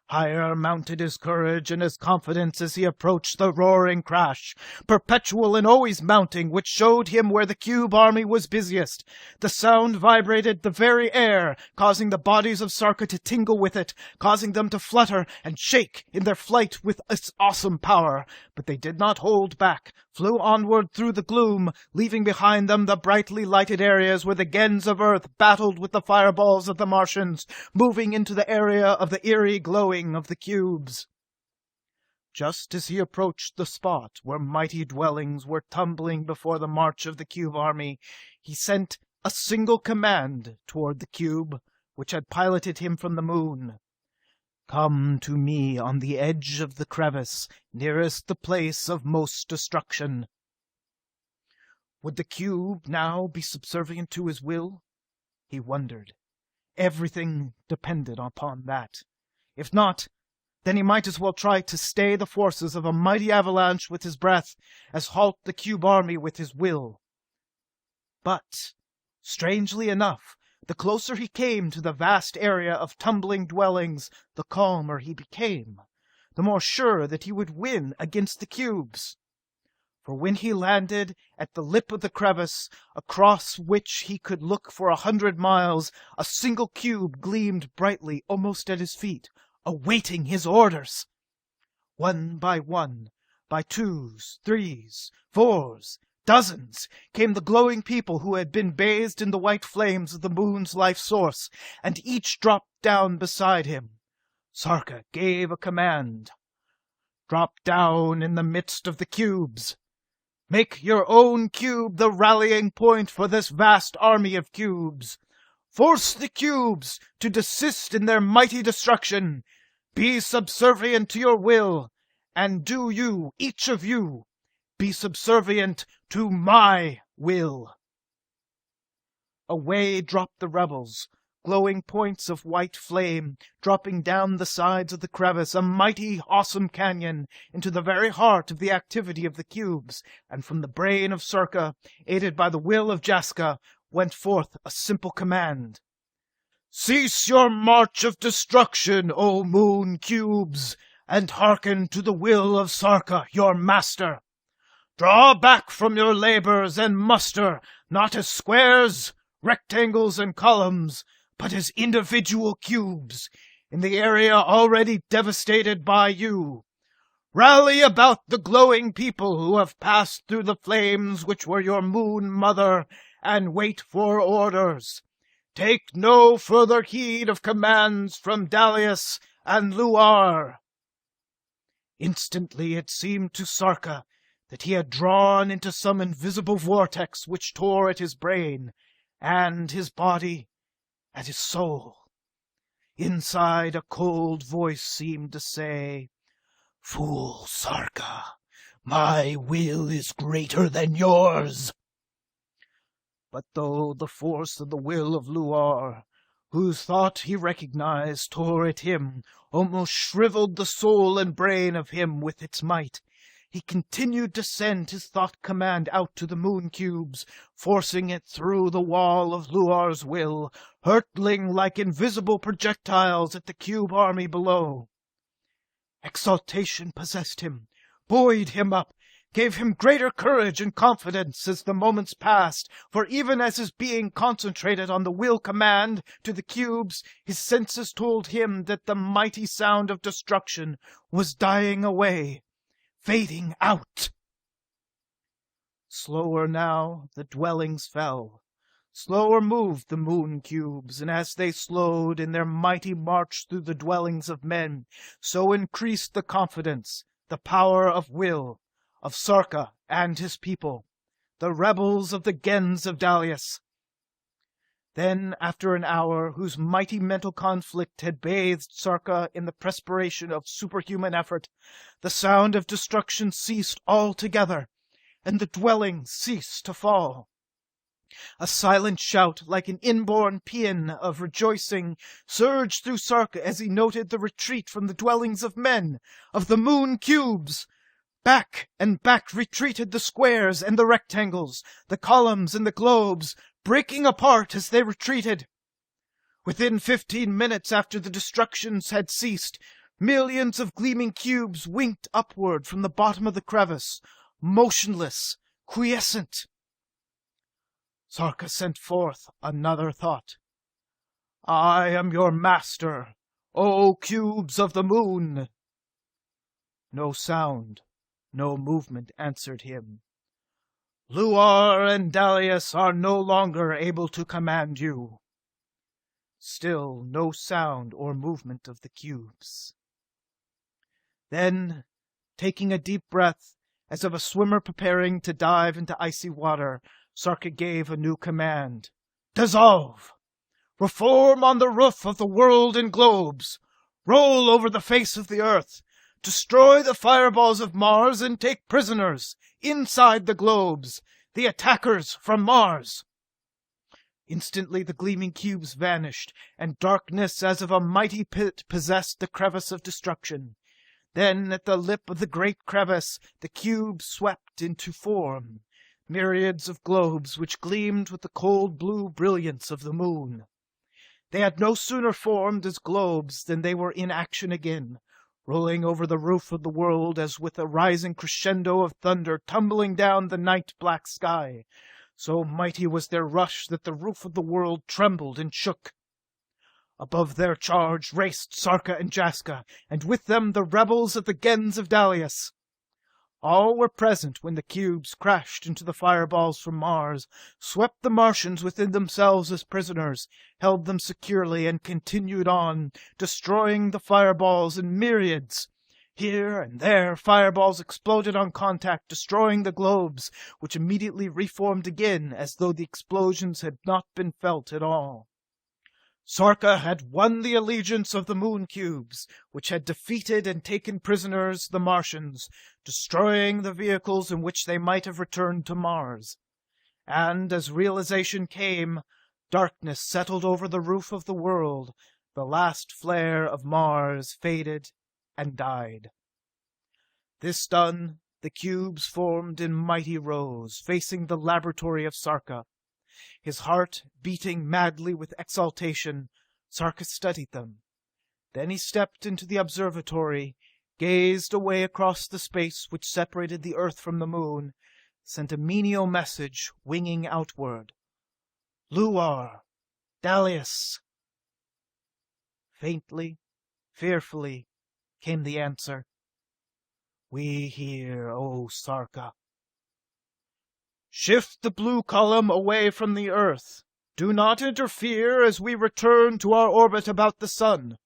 Higher mounted his courage and his confidence as he approached the roaring crash, perpetual and always mounting, which showed him where the cube army was busiest. The sound vibrated the very air, causing the bodies of Sarka to tingle with it, causing them to flutter and shake in their flight with its awesome power. But they did not hold back, flew onward through the gloom, leaving behind them the brightly lighted areas where the Gens of Earth battled with the fireballs of the Martians, moving into the area of the eerie glowing of the cubes. Just as he approached the spot where mighty dwellings were tumbling before the march of the cube army, he sent a single command toward the cube which had piloted him from the moon. Come to me on the edge of the crevice, nearest the place of most destruction. Would the cube now be subservient to his will? He wondered. Everything depended upon that. If not, then he might as well try to stay the forces of a mighty avalanche with his breath, as halt the cube army with his will. But, strangely enough, the closer he came to the vast area of tumbling dwellings, the calmer he became, the more sure that he would win against the cubes. For when he landed at the lip of the crevice, across which he could look for 100 miles, a single cube gleamed brightly almost at his feet, awaiting his orders. One, by twos, threes, fours, dozens, came the glowing people who had been bathed in the white flames of the moon's life source, and each dropped down beside him. Sarka gave a command. Drop down in the midst of the cubes. Make your own cube the rallying point for this vast army of cubes. Force the cubes to desist in their mighty destruction. Be subservient to your will, and do you, each of you, be subservient to my will. Away dropped the rebels, glowing points of white flame, dropping down the sides of the crevice, a mighty, awesome canyon, into the very heart of the activity of the cubes, and from the brain of Sarka, aided by the will of Jaska, went forth a simple command. Cease your march of destruction, O moon cubes, and hearken to the will of Sarka, your master. Draw back from your labors and muster, not as squares, rectangles, and columns, but as individual cubes, in the area already devastated by you. Rally about the glowing people who have passed through the flames which were your moon mother, and wait for orders. Take no further heed of commands from Dalius and Luar. Instantly it seemed to Sarka that he had drawn into some invisible vortex which tore at his brain, and his body, at his soul. Inside, a cold voice seemed to say, Fool Sarka, my will is greater than yours. But though the force of the will of Luar, whose thought he recognized, tore at him, almost shriveled the soul and brain of him with its might, he continued to send his thought command out to the moon cubes, forcing it through the wall of Luar's will, hurtling like invisible projectiles at the cube army below. Exaltation possessed him, buoyed him up, gave him greater courage and confidence as the moments passed, for even as his being concentrated on the will command to the cubes, his senses told him that the mighty sound of destruction was dying away, fading out. Slower now the dwellings fell. Slower moved the moon cubes, and as they slowed in their mighty march through the dwellings of men, so increased the confidence, the power of will, of Sarka and his people, the rebels of the Gens of Dalius. Then, after an hour whose mighty mental conflict had bathed Sarka in the perspiration of superhuman effort, the sound of destruction ceased altogether, and the dwellings ceased to fall. A silent shout, like an inborn paean of rejoicing, surged through Sarka as he noted the retreat from the dwellings of men, of the moon cubes. Back and back retreated the squares and the rectangles, the columns and the globes, breaking apart as they retreated. Within 15 minutes after the destructions had ceased, millions of gleaming cubes winked upward from the bottom of the crevice, motionless, quiescent. Sarka sent forth another thought. I am your master, O cubes of the moon. No sound, no movement answered him. Luar and Dalius are no longer able to command you. Still no sound or movement of the cubes. Then, taking a deep breath, as of a swimmer preparing to dive into icy water, Sarka gave a new command. Dissolve! Reform on the roof of the world in globes! Roll over the face of the earth! Destroy the fireballs of Mars and take prisoners, inside the globes, the attackers from Mars! Instantly the gleaming cubes vanished, and darkness as of a mighty pit possessed the crevice of destruction. Then, at the lip of the great crevice, the cubes swept into form. Myriads of globes which gleamed with the cold blue brilliance of the moon. They had no sooner formed as globes than they were in action again, rolling over the roof of the world as with a rising crescendo of thunder tumbling down the night black sky. So mighty was their rush that the roof of the world trembled and shook. Above their charge raced Sarka and Jaska, and with them the rebels of the Gens of Dalius. All were present when the cubes crashed into the fireballs from Mars, swept the Martians within themselves as prisoners, held them securely, and continued on, destroying the fireballs in myriads. Here and there, fireballs exploded on contact, destroying the globes, which immediately reformed again, as though the explosions had not been felt at all. Sarka had won the allegiance of the moon cubes, which had defeated and taken prisoners the Martians, destroying the vehicles in which they might have returned to Mars. And as realization came, darkness settled over the roof of the world. The last flare of Mars faded and died. This done, the cubes formed in mighty rows, facing the laboratory of Sarka. His heart beating madly with exultation, Sarka studied them. Then he stepped into the observatory, gazed away across the space which separated the Earth from the moon, sent a menial message winging outward. Luar, Dalius. Faintly, fearfully, came the answer. We hear, O Sarka. Shift the blue column away from the Earth. Do not interfere as we return to our orbit about the sun.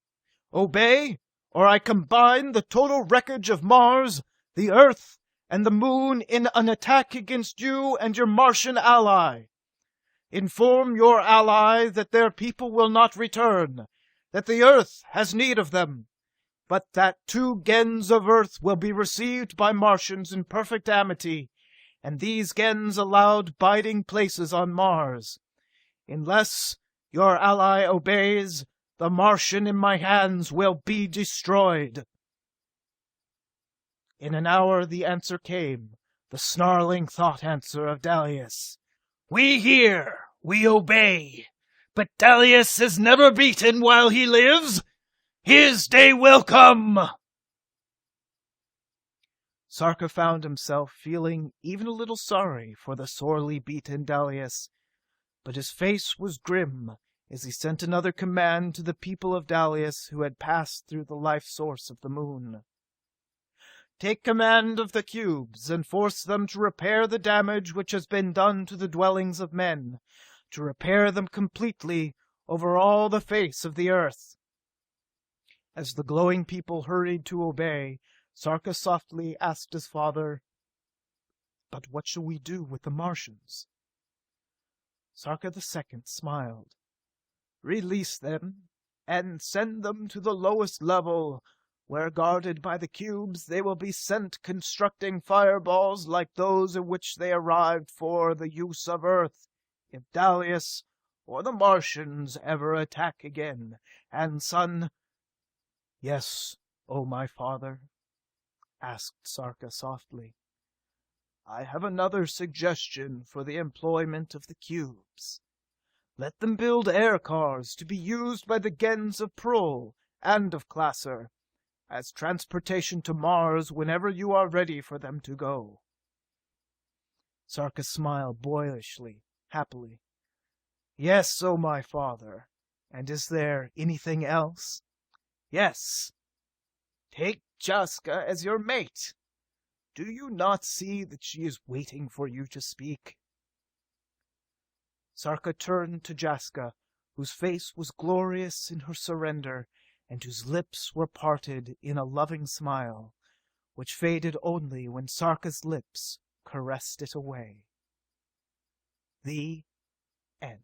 Obey, or I combine the total wreckage of Mars, the Earth, and the Moon in an attack against you and your Martian ally. Inform your ally that their people will not return, that the Earth has need of them, but that 2 Gens of Earth will be received by Martians in perfect amity, and these Gens allowed biding places on Mars. Unless your ally obeys, the Martian in my hands will be destroyed. In an hour the answer came, the snarling thought answer of Dalius. We hear, we obey, but Dalius is never beaten while he lives. His day will come. Sarka found himself feeling even a little sorry for the sorely beaten Dalius, but his face was grim as he sent another command to the people of Dalius who had passed through the life source of the moon. Take command of the cubes and force them to repair the damage which has been done to the dwellings of men, to repair them completely over all the face of the Earth. As the glowing people hurried to obey, Sarka softly asked his father, But what shall we do with the Martians? Sarka II smiled. Release them, and send them to the lowest level, where, guarded by the cubes, they will be sent constructing fireballs like those in which they arrived for the use of Earth, if Dalius or the Martians ever attack again. And son... Yes, O my father, asked Sarka softly. I have another suggestion for the employment of the cubes. Let them build air cars to be used by the Gens of Prol and of Klasser as transportation to Mars whenever you are ready for them to go. Sarka smiled boyishly, happily. Yes, O my father. And is there anything else? Yes. Take Jaska as your mate. Do you not see that she is waiting for you to speak? Sarka turned to Jaska, whose face was glorious in her surrender, and whose lips were parted in a loving smile, which faded only when Sarka's lips caressed it away. The end.